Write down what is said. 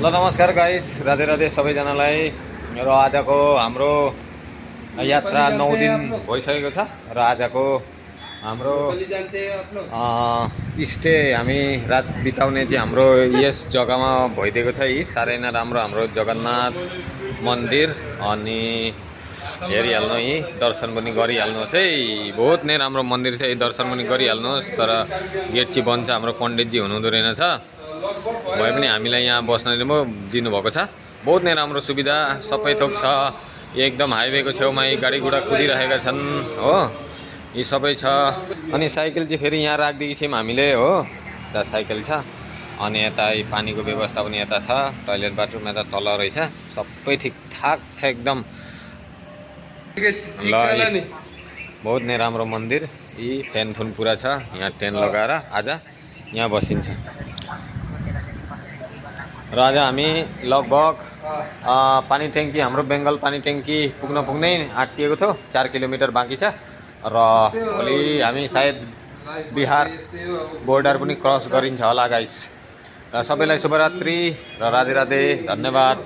ल नमस्कार गाइस, राधे राधे सबैजनालाई। र आजको हाम्रो यात्रा 9 दिन भइसकेको छ र आजको हाम्रो स्टे हामी रात बिताउने चाहिँ हाम्रो यस जग्गामा भइदिएको छ। यी साह्रै नै राम्रो हाम्रो जगन्नाथ मन्दिर अनि हेरिहाल्नु, यी दर्शन पनि गरिहाल्नुहोस् है। बहुत नै राम्रो मन्दिर छ, यी दर्शन पनि गरिहाल्नुहोस्। तर गेट चाहिँ बन्छ, हाम्रो पण्डितजी हुनुहुँदो रहेनछ, भए पनि हामीलाई यहाँ बस्न दिनुभएको छ। बहुत नै राम्रो सुविधा सबै थोक छ, एकदम हाइवेको छेउमा यी गाडी घोडा कुदिरहेका छन् हो, यी सबै छ। अनि साइकल चाहिँ फेरि यहाँ राखिदिएको छौँ हामीले हो, यता साइकल छ। अनि यता पानीको व्यवस्था पनि यता छ, टोयलेट बाथरुम यता तल रहेछ, सबै ठिकठाक छ एकदम। ल बहुत नै राम्रो मन्दिर, यी फ्यान फुन पुरा छ, यहाँ टेन्ट लगाएर आज यहाँ बसिन्छ। र आज हामी लगभग पानी ट्याङ्की, हाम्रो बेङ्गल पानी ट्याङ्की पुग्नै आँटिएको थियो, 4 किलोमिटर बाँकी छ। र भोलि हामी सायद बिहार बोर्डर पनि क्रस गरिन्छ होला गाइस। र सबैलाई शुभरात्रि र राधे राधे, धन्यवाद।